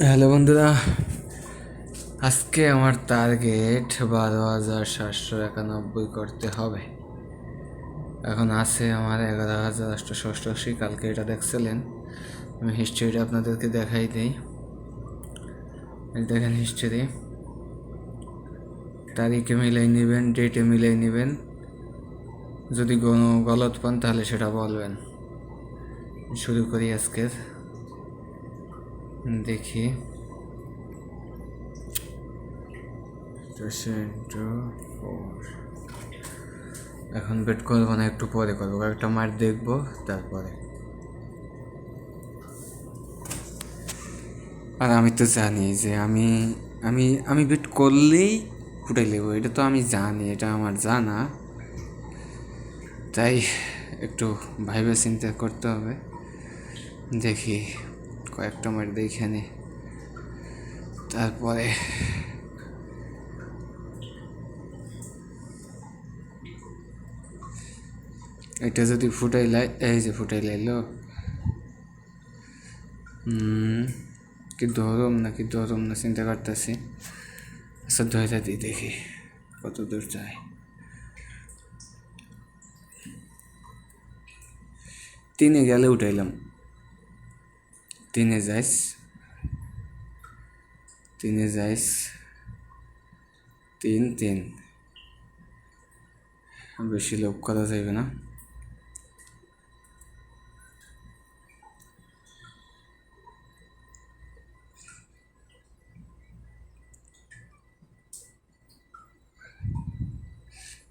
Hello বন্ধুরা, আজকে আমার টার্গেট 12,791 করতে হবে। এখন আছে আমার 11,888। কালকে এটা দেখছিলেন। আমি হিস্ট্রিটা আপনাদেরকে দেখাই দিই। দেখেন হিস্ট্রি, তারিখে মিলাই নেবেন, ডেটে মিলাই নেবেন। যদি কোনো গলত পান তাহলে সেটা বলবেন। শুরু করি আজকের। দেখি এখন বেট করবো না, একটু পরে করবো, একটা মার দেখবো তারপরে। আর আমি তো জানি যে আমি আমি আমি বেট করলেই ফুটাই নেবো, এটা তো আমি জানি, এটা আমার জানা। তাই একটু ভাইবে চিন্তা করতে হবে। দেখি কয়েকটা মার দেখে নি, তারপরে এটা যদি ফুটাই লাই, এই যে ফুটাই লাইলো। কি ধরুম না চিন্তা করতেছি। আচ্ছা ধরে দিই, দেখি কত দূর যায়। তিনে গেলে উঠাইলাম, তিনে যাইস, তিন তিন। বেশি লোভ করা যাবে না।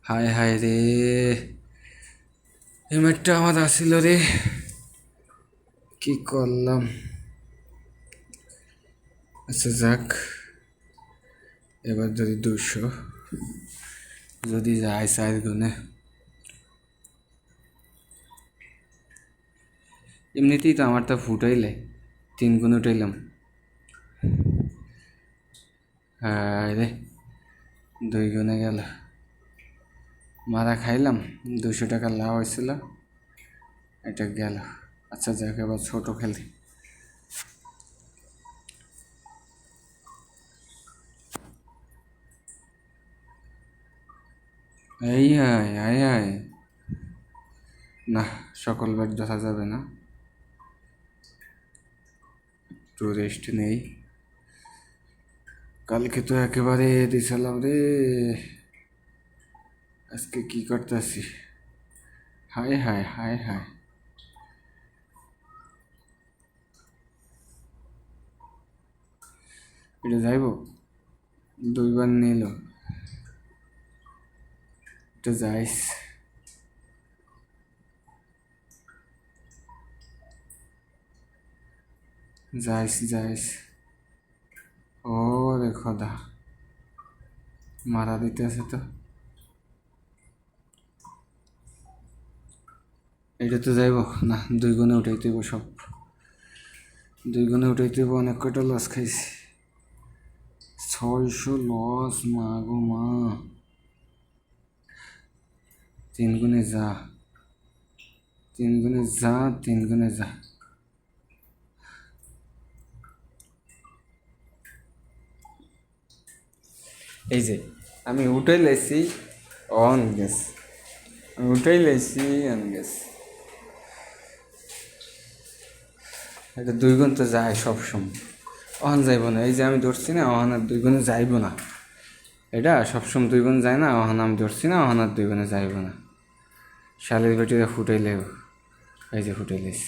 হায় হায় রে, এই ম্যাটটা আমার আসিল রে, কি করলাম। আচ্ছা যাক, এবার যদি 200 যদি যায় 4 গুণে, এমনিতেই তো আমারটা ফুটাইলে 3 গুণ উঠাইলাম। হায় রে, 2 গুণে গেল, মারা খাইলাম। 200 টাকা লাভ হয়েছিল, এটা গেল। আচ্ছা যাক, এবার ছোট খেলি। এই আয় আয় আয়, না সকল ব্যাট দেখা যাবে না, একটু রেস্ট নেই। কালকে তো একেবারে দিছিলাম রে, আজকে কি করতেছি। হায় হায় হায় হায়, এটা যাইব, 2বার নিল, এটা যাইস, যাইস। ও রে খোদা, মারা দিতেছে তো। এটা তো যাইব না, 2 গুণে উঠাইতে হইব সব, 2 গুণে উঠাইতে হইব। অনেক কয়টা লস খাইছি, 600 লস, মা গো মা। 3 গুণে যা, 3 গুণে যা, 3 গুণে যা। এই যে আমি উঠাই লাইছি, অন গেস, আমি উঠাই লাইছি, অন গেস। এটা 2 গুণ তো যায় সবসময়, অহন যাইব না। এই যে আমি ধরছি না, অহন আর 2 গুণে যাইব না। এটা সবসময় 2 গুণ যায় না, অহন আমি ধরছি না, অহন আর 2 গুণে যাইব না। শালের বেটিরা ফুটাইলে, এই যে ফুটাইলিস।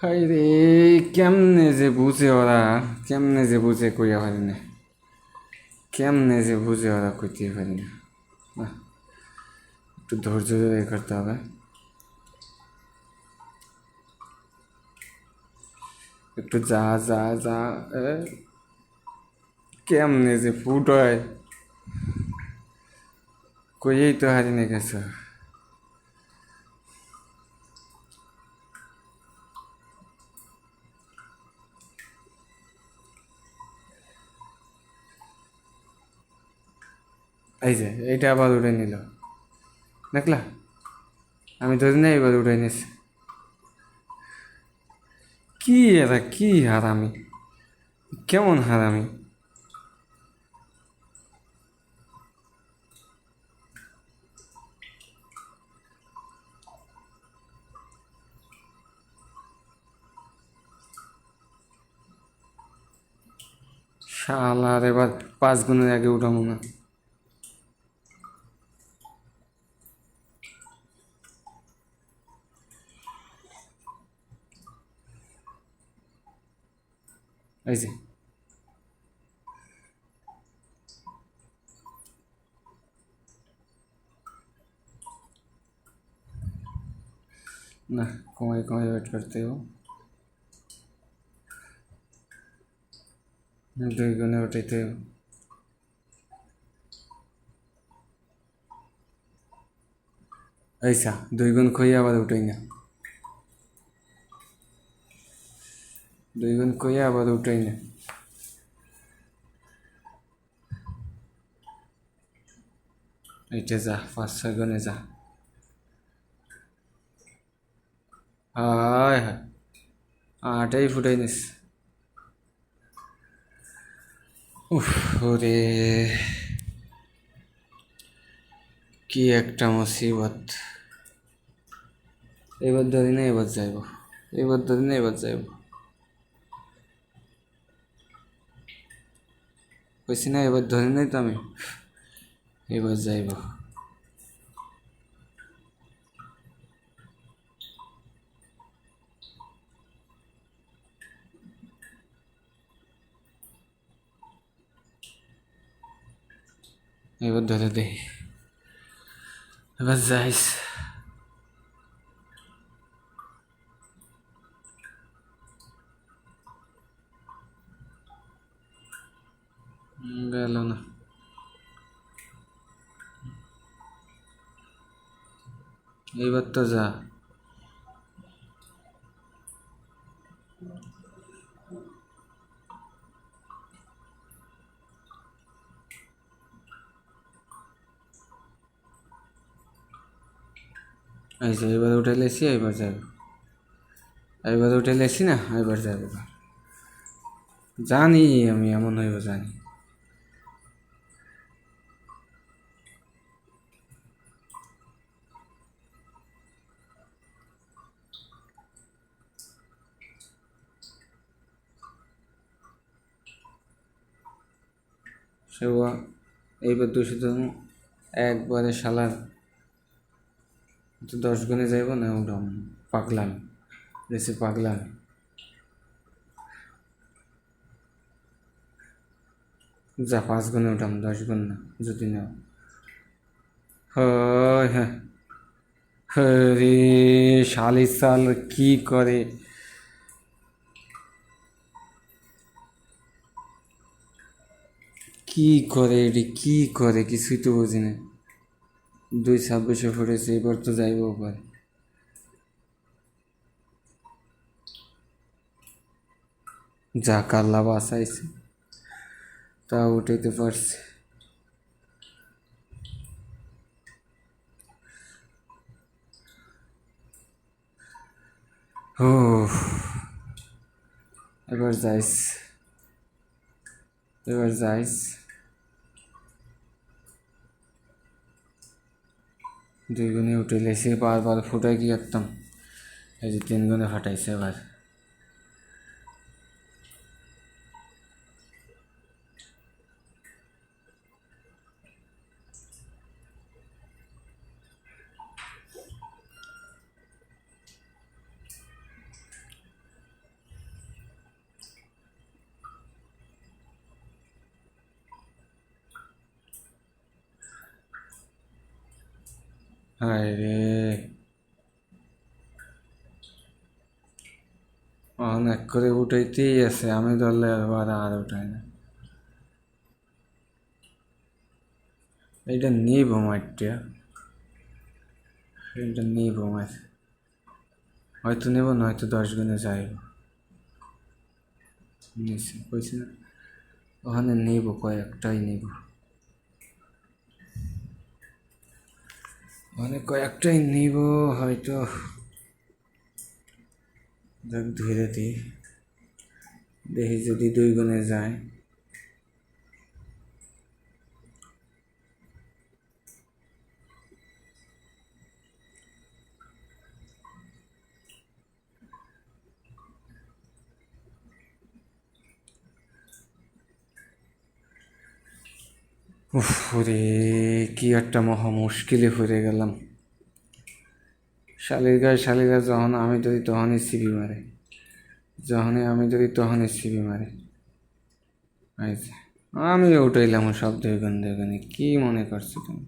হাই রে, কেমনে যে বুঝে ওরা, কেমনে যে বুঝে কইয়া পারি না, কেমনে যে বুঝে ওরা কইতে পারি না। একটু ধৈর্য ধরে করতে হবে। একটু যা যা যা, কেমনে যে ফুট হয়, কইয়েই তো হারি না গেছে। এই যে এইটা আবার উঠে নিল, দেখলা, আমি ধরি না, এবার উঠে নিস। কি এরা কি হারামি, কেমন হারামি। শালার এবার 5 গুণের আগে উঠাবো না। এই যে না, কমাই কমাই ওয়েট করতে हो। 2 গুণে উঠাইতে हो। ऐसा 2 গুণ কই আবার উঠাই না, 2 গুণ কই আবার উঠাই না। এইটা যা 5-6 গুণে যা। হায় হায়, 8এই ফুটাই নিস। উফ ওরে, কি একটা মুসিবত। এবার ধরি না, এবার যাইব, এবার ধরি না, এবার যাইব। কইছি না এবার ধরি নাই তো আমি, এবার যাইব। এবার ধরে দে, এবার যাইস। গেল না। এইবার তো যা। এই যে এবার উঠে লেছি, এবার যাইব। এবার উঠে লেছি না, এবার যাইব। জানি আমি এমন হইব, জানি। সে এইবার 200 একবারে শালার তো 10 গুণে যাইব না, উঠাম পাগলাম, বেশি পাগলাম। যা 5 গুণে উঠাম, 10 গুণ না যদি না হয়। হ্যাঁ রে, শালি সাল কি করে, কি করে এটি, কি করে কিছুই তো বুঝি না। 2-26 ফুটেছে, এবার তো যাইব পারে। যা কাল্লা বাসাইছে, তা উঠাইতে পারছে। ও এবার যাইস, এবার যাইস। 2 গুণে উঠে লেছে, বারবার ফুটাই কি একদম। এই যে 3 গুণে ফাটাইছে এবার। হায় রে, অনেক করে উঠাইতেই আছে, আমি ধরলে এবার আর উঠাই না। এইটা নিব মাঠটা, এইটা নিব মাঠ, হয়তো নেব, নয়তো 10 গুণে যাইব। নিছি কইছি না, ওখানে নিব, কয়েকটাই নিব, ওখানে কয়েকটাই নিব হয়তো। দেখ ধীরে দিই। দেখি যদি 2 গুণে যায়। উফ রে, কি একটা মহা মুশকিলে পড়ে গেলাম। শালির গায়ে যখন আমি ধরি তখনই সিবি মারে, যখনই আমি ধরি তখনই সিবি মারে। এই যে আমি উঠাইলাম সব 2 গুণে, কি মনে করছো তুমি?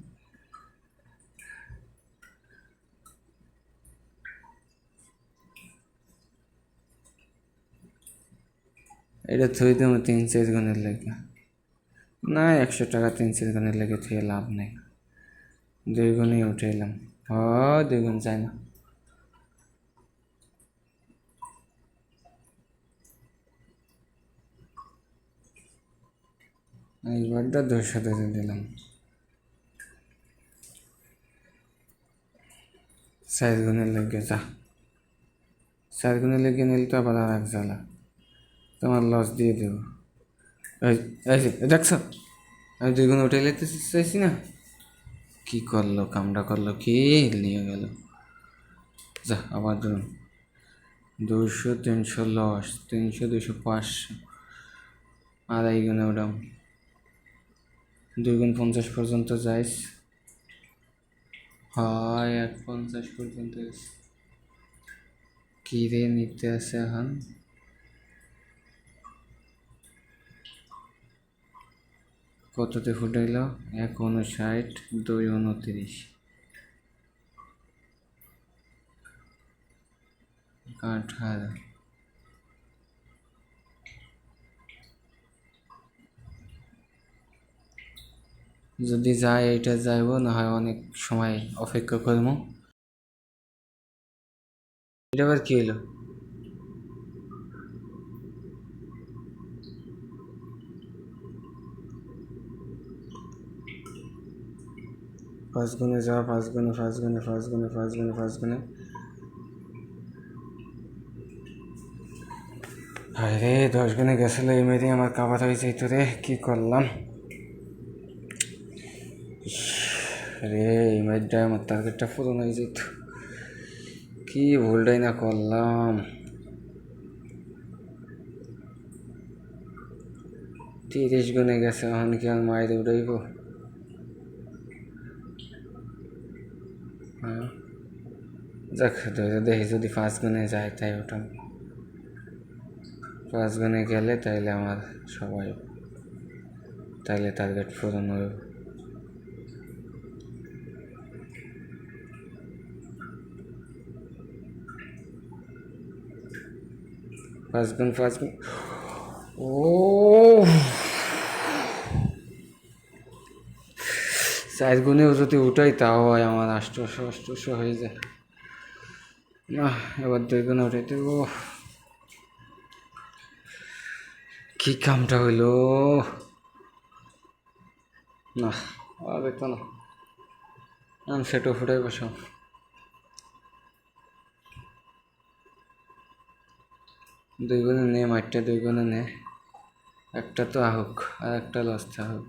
এটা থই দেবো 3-4 গুণের লেগে না, 100 টাকা 3-4 গুণের লেগে থেকে লাভ নেই। 2 গুণই উঠাইলাম। 2 গুণ চাই না। এইবারটা 200 ধরে দিলাম। 4 গুণের লেগে যা, 4 গুণের লেগে নিলে তো আবার আর এক জ্বালা, তোমার লস দিয়ে দেবো। এই যে দেখছ, আমি 2 গুণ উঠে নিতে চাইছি না, কি করলো, কামড়া করলো, কি নিয়ে গেল। যা আবার ধরুন, 200, 300 লস, 300, 200, 500, আড়াই গুণে ওটাম। 2 গুণ 50 পর্যন্ত যাইস, হয় 150 পর্যন্ত। কি রে নিতে আছে এখন? কততে ফুটাইল? 159, 229, 18। যদি যায় এইটা যাইব, না হয় অনেক সময় অপেক্ষা করবো। এটা আবার কি হলো? 5 গুণে যাওয়া, 5 গুণে, 5 গুণে, 5 গুণে, 5 গুণে, 5 গুণে। আরে 10 গুণে গেছিল, এই মেয়েটি আমার কাবার হয়ে যাইতো রে, কি করলাম রে। এই মেয়েটাই আমার টার্গেটটা পূরণ হয়ে যেত, কি ভুলটাই না করলাম। 30 গুণে গেছে, এখন কি আর মায়ের উড়াইব? হ্যাঁ যাক, দেখি যদি 5 গুণে যায় তাই ওটা। 5 গুণে গেলে তাইলে আমার সবাই, তাইলে টার্গেট পূরণ হবে। 5 গুণ, 5 গুণ, ও 4 গুণেও যদি উঠাই তাও হয় আমার 800 হয়ে যায় না। এবার 2 গুণে উঠাইতে, ও কি কামটা হইল না, আর তো না, আমি সেটা ফুটাই বসাম। 2 গুণে নে মাঠটা, 2 গুণে নে, একটা তো আহুক আর একটা লস থাকুক।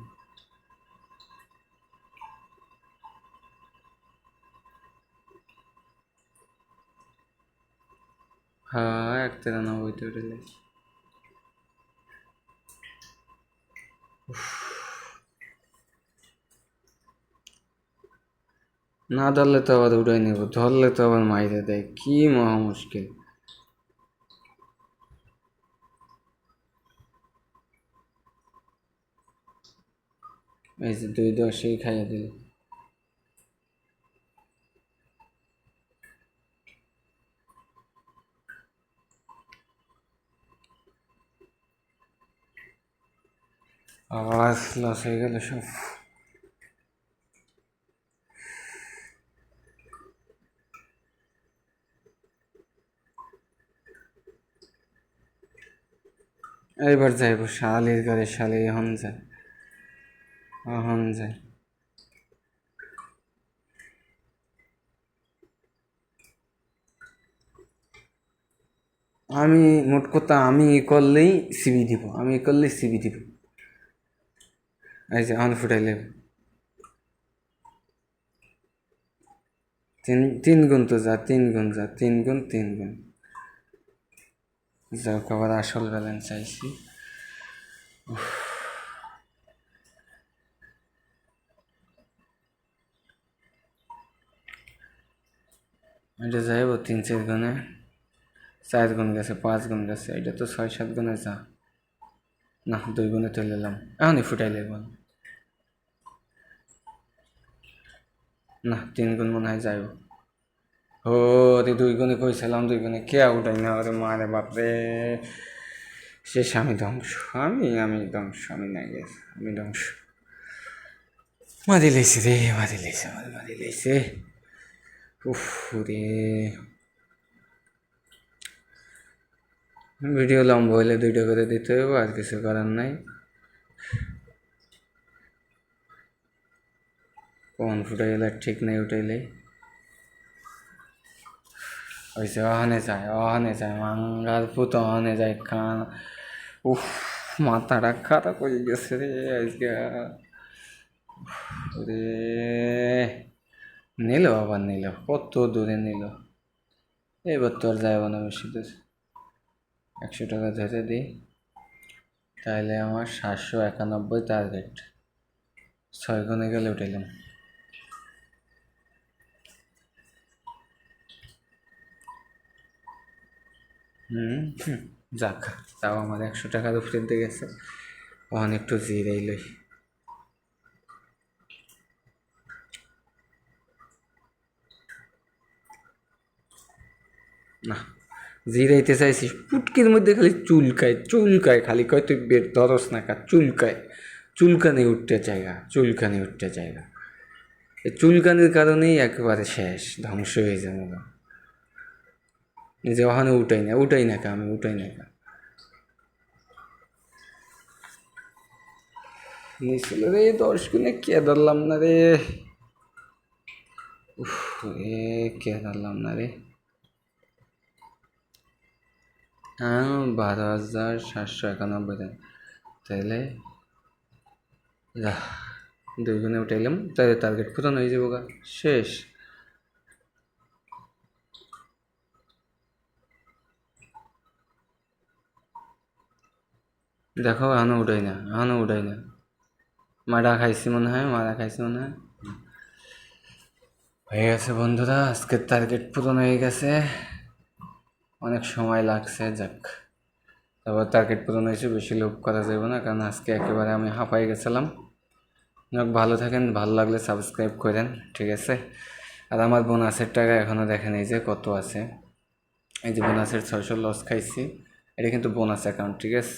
হ্যাঁ 193 উঠেলে না, ধরলে তো আবার উড়াই নেব, ধরলে তো আবার মাইরে দেয়, কি মহা মুশকিল। এই যে 2-10 খাইয়া দিল। আবার লস হয়ে গেল সব। এইবার যাইব শালির ঘরে, শালি এখন যায়, এখন যায়। আমি মোট কথা আমি করলেই সিবি দিব, আমি করলেই সিবি দিব। এই যে অন ফুটাইলে তিন গুণ তো যা, 3 গুণ যা, 3 গুণ 3 গুণ। যাক, আবার আসল ব্যালেন্স চাইছি। এটা যাইব 3-4 গুণে, 4 গুণ গেছে, 5 গুণ গেছে, এটা তো 6-7 গুণে যা। না, 2 গুণে তুলে নিলাম, এখনই ফুটাই লাগব না। 3 গুণ মনে হয় যাইব। ও রে, 2 গুণে কইছিলাম, 2 গুণে কে উঠাই না, ওরে মারে বাপরে। শেষ, আমি ধ্বংস, আমি ধ্বংস, আমি না গেছি, আমি ধ্বংস। মারি লেছি রে, মারি লেছে, মারি লেছে। উফ রে, ভিডিও লম্বা হইলে 2টা করে দিতে হবে, আর কিছু করার নাই। কোন ফুটাই গেলে ঠিক নেই, উঠাইলে হয়েছে। অহনে যায় মাঙ্গার পুত, অহনে যায় কান। উফ, মাথাটা খারাপ হয়ে গেছে রে আজকে রে। নিল, আবার নিল, কত দূরে নিল। এবার তো আর যাইব না বেশি দূর। 100 টাকা ধরে দিই, তাহলে আমার 791 টার্গেট। 6 গুণে গেলে উঠাইলাম। যাক, তাও আমার 100 টাকার উপরে দিয়ে গেছে। অনেক একটু জিরাই লই। না, জিরাইতে চাইছি, পুটকির মধ্যে খালি চুলকায়, খালি কয় তুই বের ধরস না, চুলকানি উঠতে জায়গা। এই চুলকানির কারণেই একেবারে শেষ, ধ্বংস হয়ে যাবে। নিজে ওখানে উঠাই না কা, আমি উঠাই না কা। নিছিল রে 10 গুণে, কে ধরলাম না রে। উফ রে, কে ধরলাম না রে। হ্যাঁ, 12,791, তাহলে 2 গুণে উঠাইলাম, তাহলে টার্গেট পূরণ হয়ে যাবো গা, শেষ। দেখো, এখনো উঠাই না। মারা খাইছি মনে হয়। হয়ে গেছে বন্ধুরা, আজকের টার্গেট পূরণ হয়ে গেছে। অনেক সময় লাগছে, যাক। তারপর টার্গেট পূরণ হয়েছে, বেশি লোভ করা যাবে না, কারণ আজকে একেবারে আমি হাঁপাই গেছিলাম। ভালো থাকেন, ভালো লাগলে সাবস্ক্রাইব করেন, ঠিক আছে। আর আমার বোনাসের টাকা এখনও দেখেন, এই যে কত আছে। এই যে বোনাসের 600 লস খাইছি, এটা কিন্তু বোনাস অ্যাকাউন্ট, ঠিক আছে।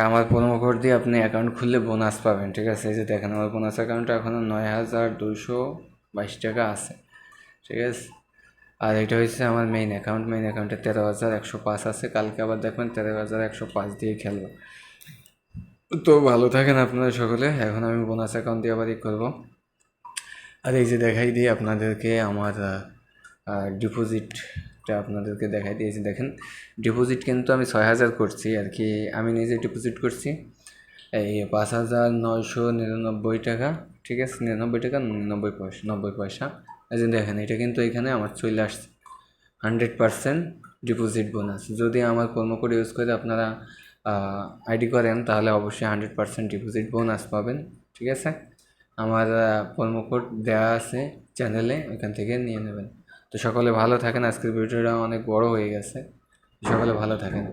আমার প্রোমো কোড দিয়ে আপনি অ্যাকাউন্ট খুললে বোনাস পাবেন, ঠিক আছে। এই যে দেখেন, আমার বোনাস অ্যাকাউন্টে এখনও 9,222 টাকা আছে, ঠিক আছে। আর এটা হচ্ছে আমার মেইন অ্যাকাউন্টে 13,105 আছে। কালকে আবার দেখবেন 13,105 দিয়ে খেলবো। তো ভালো থাকেন আপনারা সকলে। এখন আমি বোনাস অ্যাকাউন্ট দিয়ে আবার করবো। আর এই যে দেখাই দিই আপনাদেরকে আমার ডিপোজিটটা আপনাদেরকে দেখাই দিয়েছি। দেখেন, ডিপোজিট কিন্তু আমি 6,000 করছি আর কি, আমি নিজে ডিপোজিট করছি এই 5,999 টাকা, ঠিক আছে। 99 টাকা 90 পয়সা। এই যে দেখেন, এটা কিন্তু এখানে আমার চলে আসছে 100% ডিপোজিট বোনাস। যদি আমার প্রোমো কোড ইউজ করে আপনারা আইডি করেন, তাহলে অবশ্যই 100% ডিপোজিট বোনাস পাবেন, ঠিক আছে। আমার প্রোমো কোড দেওয়া আছে চ্যানেলে, ওইখান থেকে নিয়ে নেবেন। তো সকলে ভালো থাকেন। আজকের ভিডিওটা অনেক বড় হয়ে গেছে, সকলে ভালো থাকেন।